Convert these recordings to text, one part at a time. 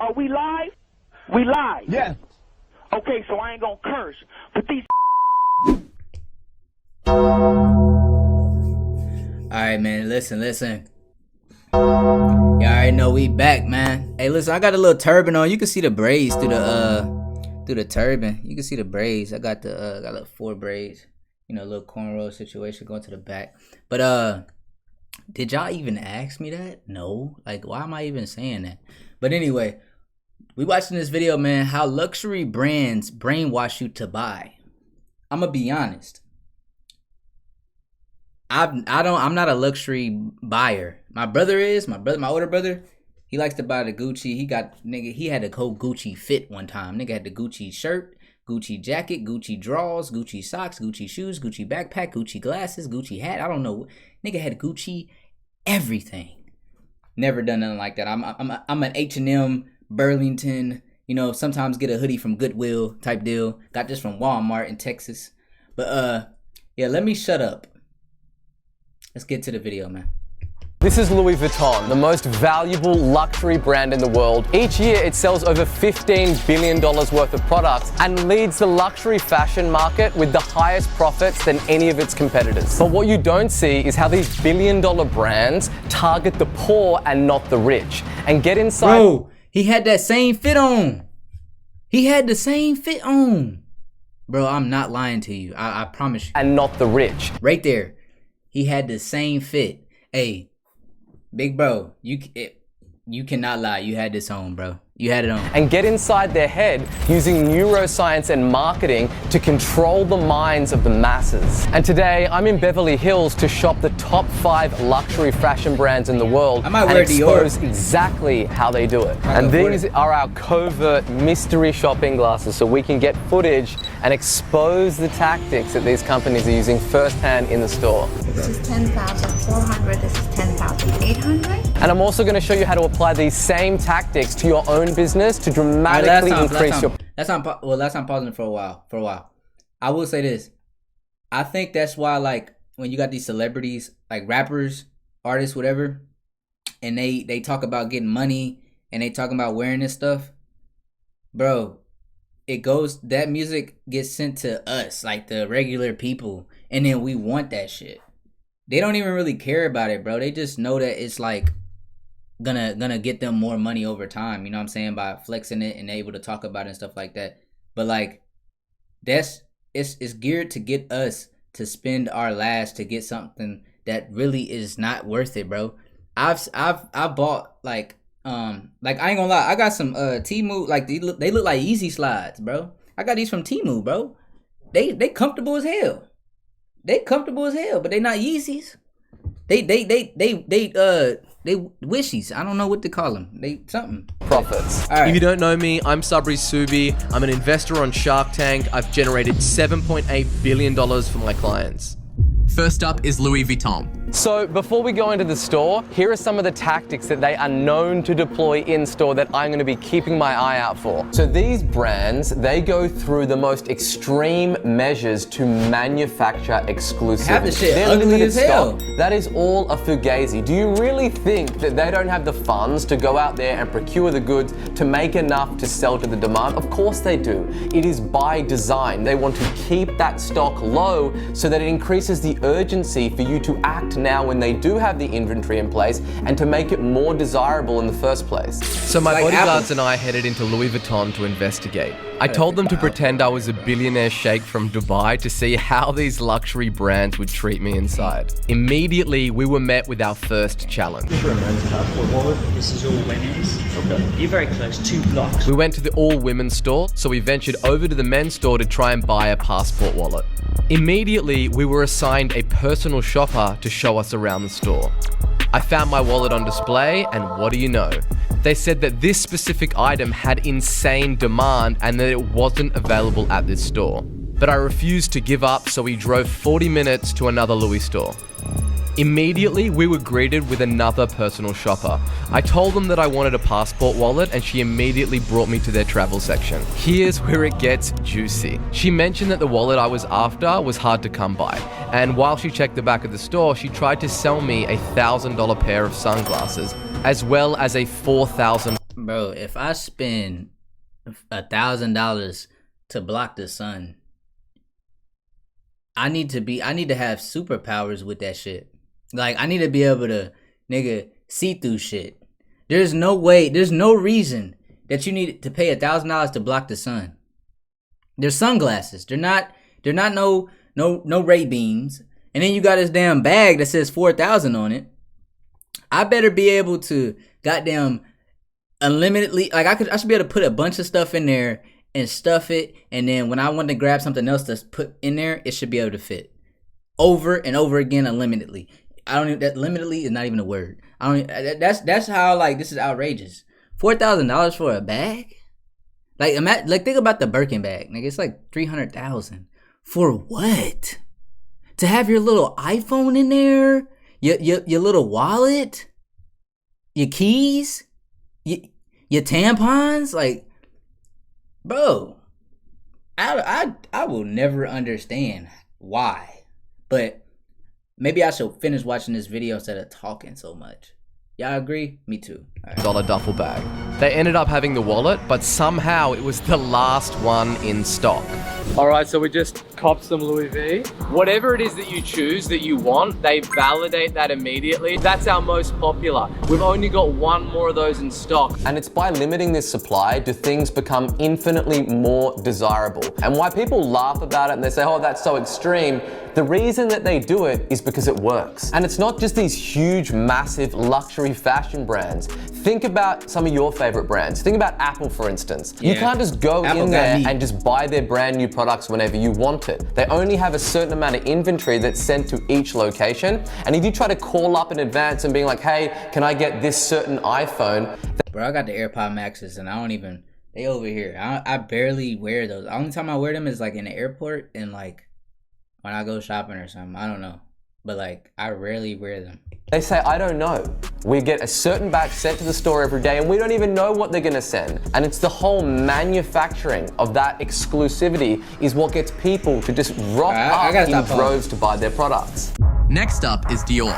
Are we live? We live. Yeah. Okay, so I ain't gonna curse, but these. Alright, man, listen. Y'all already know we back, man. Hey, listen, I got a little turban on. You can see the braids through the turban. You can see the braids. I got got like 4 braids. You know, a little cornrow situation going to the back. But did y'all even ask me that? No. Like, why am I even saying that? But anyway, we watching this video, man, how luxury brands brainwash you to buy. I'm gonna be honest. I'm not a luxury buyer. My brother is. My older brother, he likes to buy the Gucci. He had a whole Gucci fit one time. Nigga had the Gucci shirt, Gucci jacket, Gucci drawers, Gucci socks, Gucci shoes, Gucci backpack, Gucci glasses, Gucci hat. I don't know. Nigga had Gucci everything. Never done nothing like that. I'm an H&M, Burlington, you know, sometimes get a hoodie from Goodwill type deal. Got this from Walmart in Texas. But yeah, let me shut up. Let's get to the video, man. This is Louis Vuitton, the most valuable luxury brand in the world. Each year, it sells over $15 billion worth of products and leads the luxury fashion market with the highest profits than any of its competitors. But what you don't see is how these billion-dollar brands target the poor and not the rich. And get inside... Bro, he had that same fit on. He had the same fit on. Bro, I'm not lying to you. I promise you. And not the rich. Right there. He had the same fit. Hey, big bro, you cannot lie. You had this on, bro. You had it on. And get inside their head using neuroscience and marketing to control the minds of the masses. And today, I'm in Beverly Hills to shop the top 5 luxury fashion brands in the world I might and wear expose Dior. Exactly how they do it. And these are our covert mystery shopping glasses, so we can get footage and expose the tactics that these companies are using firsthand in the store. This is 10,400, this is 10,800. And I'm also going to show you how to apply these same tactics to your own business to dramatically increase your... Last time pausing for a while. I will say this. I think that's why, like, when you got these celebrities, like rappers, artists, whatever, and they talk about getting money and they talking about wearing this stuff, bro, that music gets sent to us, like the regular people, and then we want that shit. They don't even really care about it, bro. They just know that it's like gonna get them more money over time, you know what I'm saying, by flexing it and able to talk about it and stuff like that. But like, it's geared to get us to spend our last to get something that really is not worth it, bro. I've bought like I ain't gonna lie, I got some Temu, like they look like Easy Slides, bro. I got these from Temu, bro. They comfortable as hell. But they not Yeezys. They wishies. I don't know what to call them. They something. Profits. All right. If you don't know me, I'm Sabri Subi. I'm an investor on Shark Tank. I've generated $7.8 billion for my clients. First up is Louis Vuitton. So before we go into the store, here are some of the tactics that they are known to deploy in store that I'm going to be keeping my eye out for. So these brands, they go through the most extreme measures to manufacture exclusivity. Have the shit Their ugly limited as hell. stock, that is all a fugazi. Do you really think that they don't have the funds to go out there and procure the goods to make enough to sell to the demand? Of course they do. It is by design. They want to keep that stock low so that it increases the urgency for you to act now when they do have the inventory in place and to make it more desirable in the first place. So my Like bodyguards Apple. and I headed into Louis Vuitton to investigate. I told them to pretend I was a billionaire sheikh from Dubai to see how these luxury brands would treat me inside. Immediately, we were met with our first challenge. This is all women's. Okay. You're very close, 2 blocks. We went to the all-women's store, so we ventured over to the men's store to try and buy a passport wallet. Immediately, we were assigned a personal shopper to show us around the store. I found my wallet on display, and what do you know? They said that this specific item had insane demand and that it wasn't available at this store. But I refused to give up, so we drove 40 minutes to another Louis store. Immediately, we were greeted with another personal shopper. I told them that I wanted a passport wallet and she immediately brought me to their travel section. Here's where it gets juicy. She mentioned that the wallet I was after was hard to come by, and while she checked the back of the store, she tried to sell me a $1,000 pair of sunglasses, as well as a $4,000 Bro, if I spend $1,000 to block the sun, I need to have superpowers with that shit. Like, I need to be able to, nigga, see through shit. There's no reason that you need to pay $1,000 to block the sun. They're sunglasses. They're not no Ray beams. And then you got this damn bag that says 4,000 on it. I better be able to goddamn unlimitedly, like I should be able to put a bunch of stuff in there and stuff it, and then when I want to grab something else to put in there, it should be able to fit over and over again unlimitedly. That limitedly is not even a word. That's how, like, this is outrageous. $4,000 for a bag? Like think about the Birkin bag. Nigga, it's like $300,000 for what? To have your little iPhone in there, your little wallet, your keys, your tampons, like, bro, I will never understand why. But maybe I should finish watching this video instead of talking so much. Y'all agree? Me too. $1 duffel bag. They ended up having the wallet, but somehow it was the last one in stock. All right, so we just copped some Louis V. Whatever it is that you choose that you want, they validate that immediately. That's our most popular. We've only got one more of those in stock. And it's by limiting this supply do things become infinitely more desirable. And why people laugh about it and they say, oh, that's so extreme, the reason that they do it is because it works. And it's not just these huge, massive luxury fashion brands. Think about some of your favorite brands. Think about Apple, for instance. Yeah. You can't just go in there and just buy their brand new products whenever you want it. They only have a certain amount of inventory that's sent to each location. And if you try to call up in advance and being like, hey, can I get this certain iPhone? Bro, I got the AirPod Maxes and I don't even, they over here. I barely wear those. The only time I wear them is like in the airport and like when I go shopping or something. I don't know. But like, I rarely wear them. They say, I don't know. We get a certain batch sent to the store every day and we don't even know what they're gonna send. And it's the whole manufacturing of that exclusivity is what gets people to just rock up in droves to buy their products. Next up is Dior.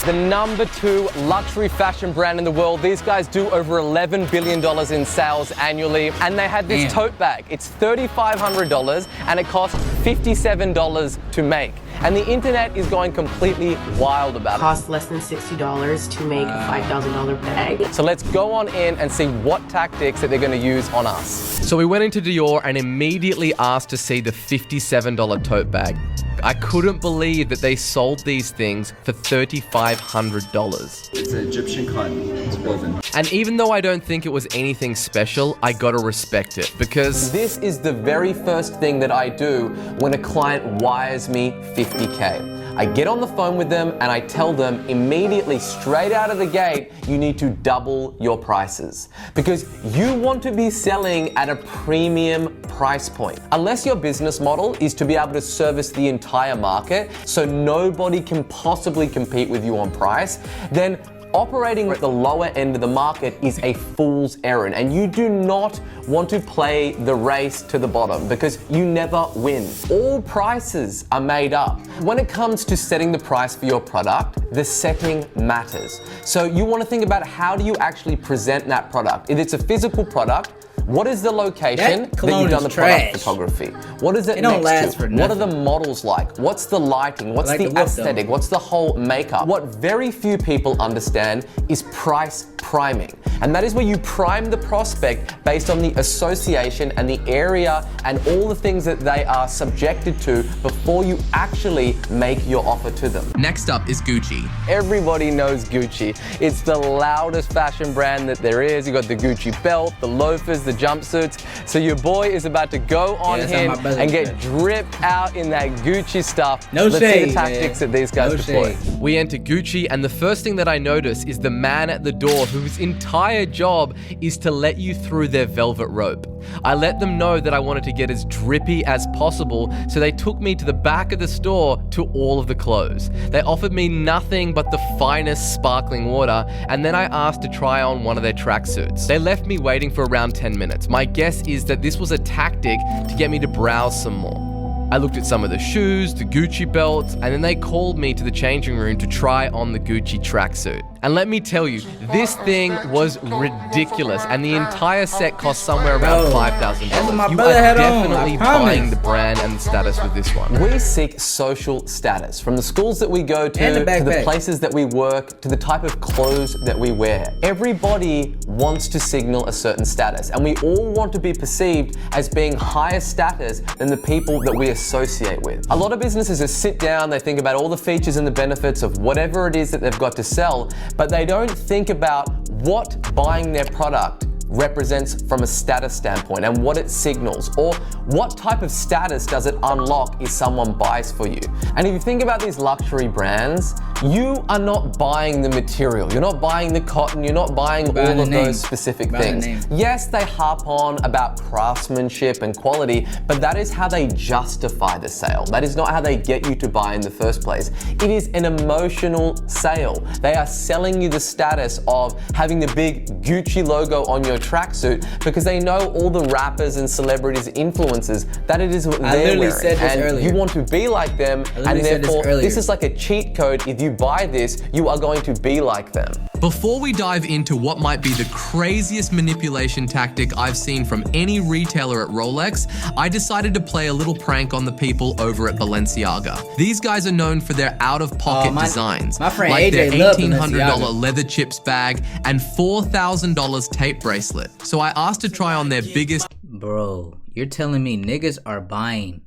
The #2 luxury fashion brand in the world. These guys do over $11 billion in sales annually. And they had this tote bag. It's $3,500 and it costs $57 to make. And the internet is going completely wild about it. Costs less than $60 to make a $5,000 bag. So let's go on in and see what tactics that they're going to use on us. So we went into Dior and immediately asked to see the $57 tote bag. I couldn't believe that they sold these things for $3,500. It's an Egyptian cotton. It's woven. And even though I don't think it was anything special, I gotta respect it because this is the very first thing that I do when a client wires me $50K. I get on the phone with them and I tell them immediately, straight out of the gate, you need to double your prices because you want to be selling at a premium price point. Unless your business model is to be able to service the entire market so nobody can possibly compete with you on price, then operating at the lower end of the market is a fool's errand, and you do not want to play the race to the bottom because you never win. All prices are made up. When it comes to setting the price for your product, the setting matters. So you want to think about how do you actually present that product. If it's a physical product, what is the location that you've done the product photography? What is it next to? What are the models like? What's the lighting? What's the aesthetic? What's the whole makeup? What very few people understand is price priming. And that is where you prime the prospect based on the association and the area and all the things that they are subjected to before you actually make your offer to them. Next up is Gucci. Everybody knows Gucci. It's the loudest fashion brand that there is. You got the Gucci belt, the loafers, the jumpsuits. So your boy is about to go on in and get dripped out in that Gucci stuff. No Let's shade, see the tactics that these guys deploy. We enter Gucci and the first thing that I notice is the man at the door whose entire job is to let you through their velvet rope. I let them know that I wanted to get as drippy as possible, so they took me to the back of the store to all of the clothes. They offered me nothing but the finest sparkling water, and then I asked to try on one of their tracksuits. They left me waiting for around 10 minutes. My guess is that this was a tactic to get me to browse some more. I looked at some of the shoes, the Gucci belts, and then they called me to the changing room to try on the Gucci tracksuit. And let me tell you, this thing was ridiculous, and the entire set cost somewhere around Bro, $5,000. that's what my You brother are had on, definitely I promise. buying the brand and the status with this one. We seek social status, from the schools that we go And the to the backpack. places that we work, to the type of clothes that we wear. Everybody wants to signal a certain status, and we all want to be perceived as being higher status than the people that we associate with. A lot of businesses just sit down, they think about all the features and the benefits of whatever it is that they've got to sell, but they don't think about what buying their product represents from a status standpoint and what it signals, or what type of status does it unlock if someone buys for you. And if you think about these luxury brands, you are not buying the material, you're not buying the cotton, you're not buying all of those specific things. Yes, they harp on about craftsmanship and quality, but that is how they justify the sale. That is not how they get you to buy in the first place. It is an emotional sale. They are selling you the status of having the big Gucci logo on your tracksuit because they know all the rappers and celebrities, influencers, that it is what they're wearing. Said this and earlier. you want to be like them, and therefore this is like a cheat code. If you buy this, you are going to be like them. Before we dive into what might be the craziest manipulation tactic I've seen from any retailer at Rolex, I decided to play a little prank on the people over at Balenciaga. These guys are known for their out-of-pocket designs, my friend like AJ their loved $1,800 Balenciaga. leather chips bag and $4,000 tape bracelet. So I asked to try on their biggest... Bro, you're telling me niggas are buying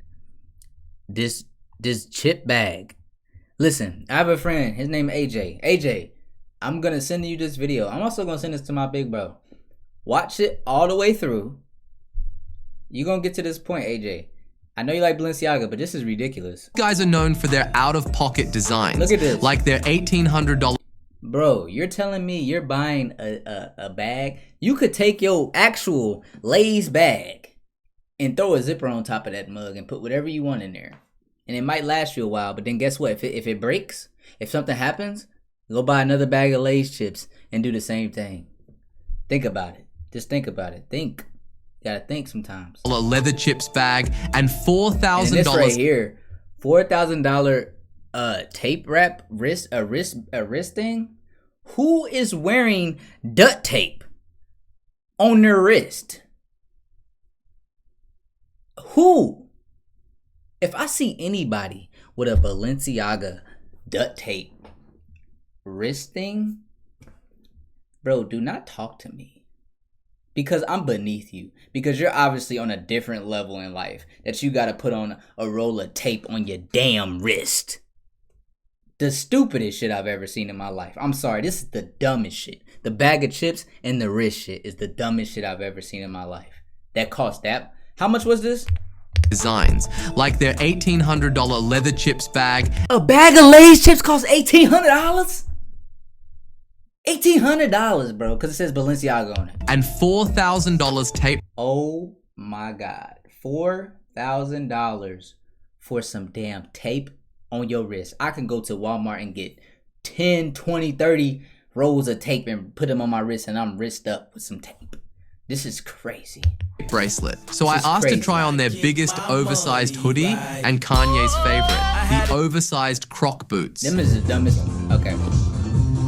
this chip bag? Listen, I have a friend, his name AJ. AJ, I'm gonna send you this video. I'm also gonna send this to my big bro. Watch it all the way through. You're gonna get to this point, AJ. I know you like Balenciaga, but this is ridiculous. Guys are known for their out-of-pocket designs. Look at this. Like their $1,800... Bro, you're telling me you're buying a bag? You could take your actual Lay's bag and throw a zipper on top of that mug and put whatever you want in there. And it might last you a while, but then guess what? If it breaks, if something happens, go buy another bag of Lay's chips and do the same thing. Think about it. Just think about it. Think. You gotta think sometimes. A leather chips bag and $4,000... This right here, $4,000 tape wrap wrist thing. Who is wearing duct tape on their wrist? Who? If I see anybody with a Balenciaga duct tape wrist thing, bro, do not talk to me. Because I'm beneath you. Because you're obviously on a different level in life that you gotta put on a roll of tape on your damn wrist. The stupidest shit I've ever seen in my life. I'm sorry, this is the dumbest shit. The bag of chips and the wrist shit is the dumbest shit I've ever seen in my life. That cost that. How much was this? Designs, like their $1,800 leather chips bag. A bag of Lay's chips costs $1,800? $1,800, bro, because it says Balenciaga on it. And $4,000 tape. Oh my God. $4,000 for some damn tape on your wrist. I can go to Walmart and get 10, 20, 30 rolls of tape and put them on my wrist and I'm wrist up with some tape. This is crazy. Bracelet. So I asked to try on their biggest oversized hoodie and Kanye's favorite, the oversized Croc boots. Them is the dumbest. Okay.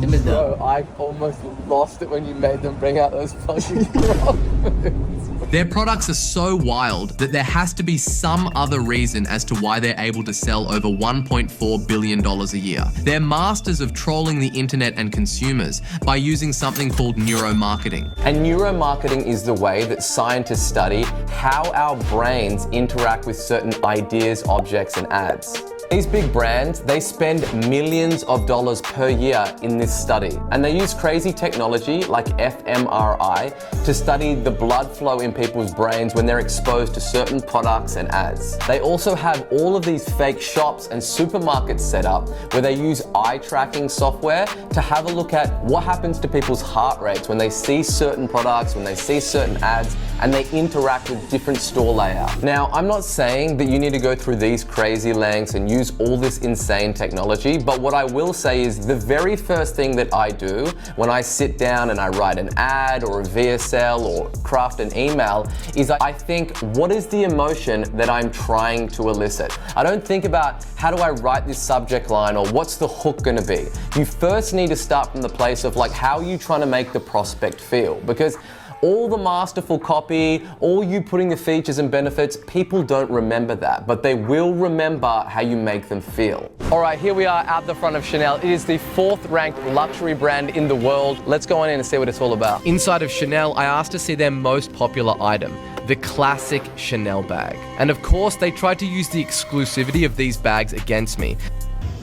Them is dumb. Bro, I almost lost it when you made them bring out those fucking Croc boots. Their products are so wild that there has to be some other reason as to why they're able to sell over $1.4 billion a year. They're masters of trolling the internet and consumers by using something called neuromarketing. And neuromarketing is the way that scientists study how our brains interact with certain ideas, objects, and ads. These big brands, they spend millions of dollars per year in this study. And they use crazy technology like fMRI to study the blood flow in people's brains when they're exposed to certain products and ads. They also have all of these fake shops and supermarkets set up where they use eye tracking software to have a look at what happens to people's heart rates when they see certain products, when they see certain ads, and they interact with different store layout. Now, I'm not saying that you need to go through these crazy lengths and use all this insane technology, but what I will say is the very first thing that I do when I sit down and I write an ad or a VSL or craft an email is I think, what is the emotion that I'm trying to elicit? I don't think about how do I write this subject line or what's the hook gonna be. You first need to start from the place of like, how are you trying to make the prospect feel? Because all the masterful copy, all you putting the features and benefits, people don't remember that, but they will remember how you make them feel. All right, here we are out the front of Chanel. It is the 4th ranked luxury brand in the world. Let's go on in and see what it's all about. Inside of Chanel, I asked to see their most popular item, the classic Chanel bag. And of course, they tried to use the exclusivity of these bags against me.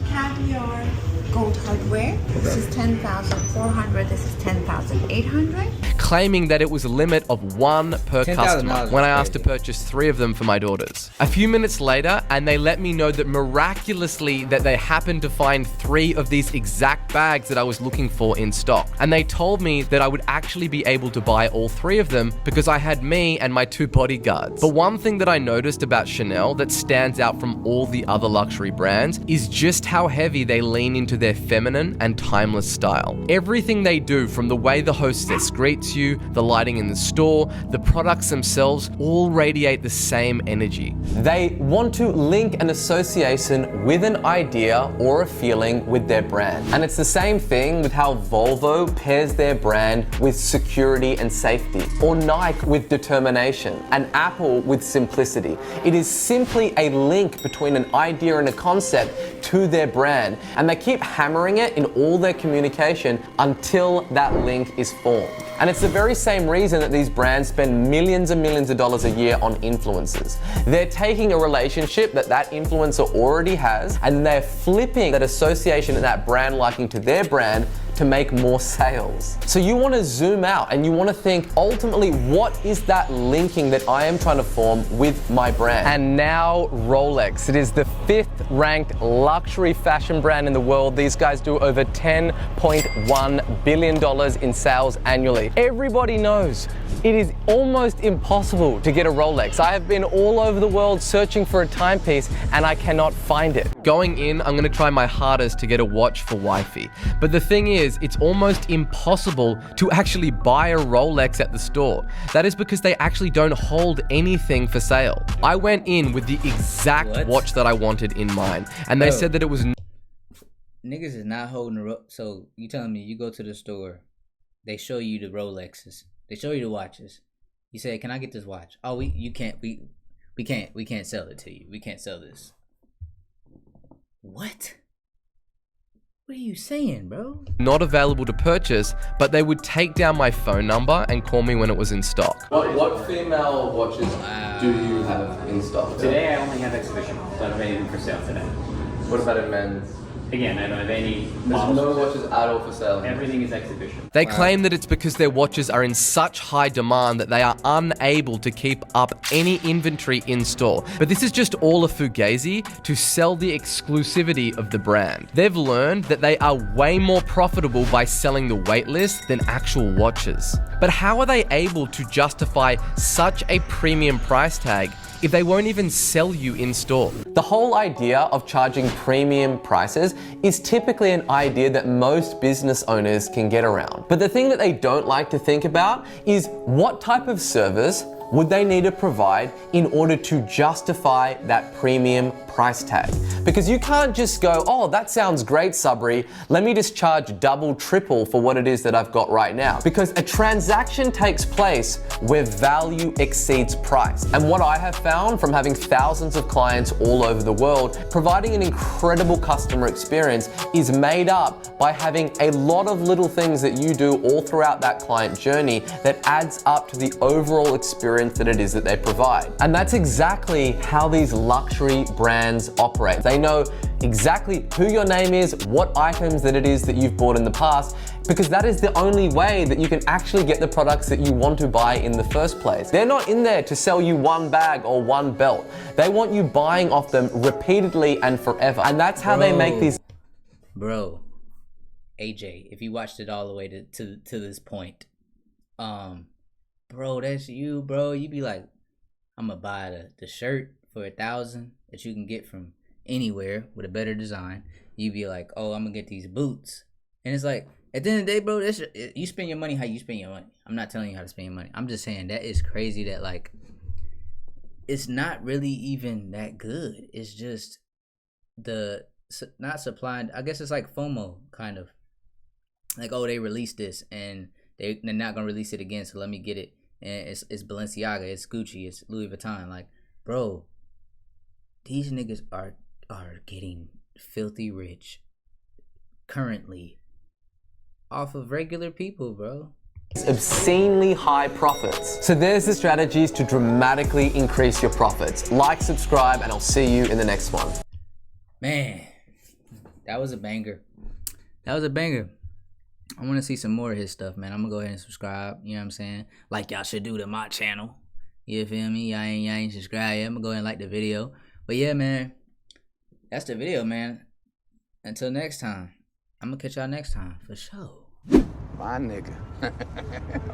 Caviar gold hardware. This is 10,400. This is 10,800. Claiming that it was a limit of 1 per customer when I asked to purchase 3 of them for my daughters. A few minutes later, and they let me know that miraculously that they happened to find 3 of these exact bags that I was looking for in stock. And they told me that I would actually be able to buy all 3 of them because I had me and my 2 bodyguards. But one thing that I noticed about Chanel that stands out from all the other luxury brands is just how heavy they lean into their feminine and timeless style. Everything they do, from the way the hostess greets you, the lighting in the store, the products themselves, all radiate the same energy. They want to link an association with an idea or a feeling with their brand. And it's the same thing with how Volvo pairs their brand with security and safety, or Nike with determination, and Apple with simplicity. It is simply a link between an idea and a concept to their brand, and they keep hammering it in all their communication until that link is formed. And it's the very same reason that these brands spend millions and millions of dollars a year on influencers. They're taking a relationship that that influencer already has, and they're flipping that association and that brand liking to their brand to make more sales. So you want to zoom out and you want to think, ultimately, what is that linking that I am trying to form with my brand? And now Rolex. It is the 5th ranked luxury fashion brand in the world. These guys do over $10.1 billion in sales annually. Everybody knows it is almost impossible to get a Rolex. I have been all over the world searching for a timepiece and I cannot find it. Going in, I'm gonna try my hardest to get a watch for wifey. But the thing is, it's almost impossible to actually buy a Rolex at the store. That is because they actually don't hold anything for sale. I went in with the exact watch that I wanted in mind, and they said that it was niggas is not holding a so you telling me you go to the store, they show you the Rolexes, they show you the watches, you say, can I get this watch? Oh, we can't sell it to you, we can't sell this. What are you saying, bro? Not available to purchase, but they would take down my phone number and call me when it was in stock. What female watches do you have in stock? Today I only have exhibition, so I don't have anything for sale today. What about in men's? Again, I don't have any There's models. no watches at all for sale. Everything is exhibition. They claim that it's because their watches are in such high demand that they are unable to keep up any inventory in store. But this is just all a fugazi to sell the exclusivity of the brand. They've learned that they are way more profitable by selling the waitlist than actual watches. But how are they able to justify such a premium price tag if they won't even sell you in store? The whole idea of charging premium prices is typically an idea that most business owners can get around. But the thing that they don't like to think about is what type of service would they need to provide in order to justify that premium price tag? Because you can't just go, oh, that sounds great, Sabri, let me just charge double, triple for what it is that I've got right now. Because a transaction takes place where value exceeds price. And what I have found from having thousands of clients all over the world, providing an incredible customer experience is made up by having a lot of little things that you do all throughout that client journey that adds up to the overall experience that it is that they provide. And that's exactly how these luxury brands operate. They know exactly who your name is, what items that it is that you've bought in the past, because that is the only way that you can actually get the products that you want to buy in the first place. They're not in there to sell you one bag or one belt. They want you buying off them repeatedly and forever. And that's how they make these. Bro, AJ, if you watched it all the way to this point, bro, that's you, bro. You be like, I'm gonna buy the shirt for $1,000 that you can get from anywhere with a better design, you be like, oh, I'm gonna get these boots. And it's like, at the end of the day, bro, you spend your money how you spend your money. I'm not telling you how to spend your money. I'm just saying that is crazy that, like, it's not really even that good. It's just not supplying. I guess it's like FOMO, kind of. Like, oh, they released this, and they're not going to release it again, so let me get it. And it's Balenciaga, it's Gucci, it's Louis Vuitton. Like, bro, these niggas are getting filthy rich currently off of regular people, bro. Obscenely high profits. So there's the strategies to dramatically increase your profits. Like, subscribe, and I'll see you in the next one. Man, that was a banger. That was a banger. I want to see some more of his stuff, man. I'm going to go ahead and subscribe, you know what I'm saying? Like y'all should do to my channel. You feel me? Y'all ain't subscribed yet. I'm going to go ahead and like the video. But yeah, man, that's the video, man. Until next time, I'm going to catch y'all next time, for sure. My nigga.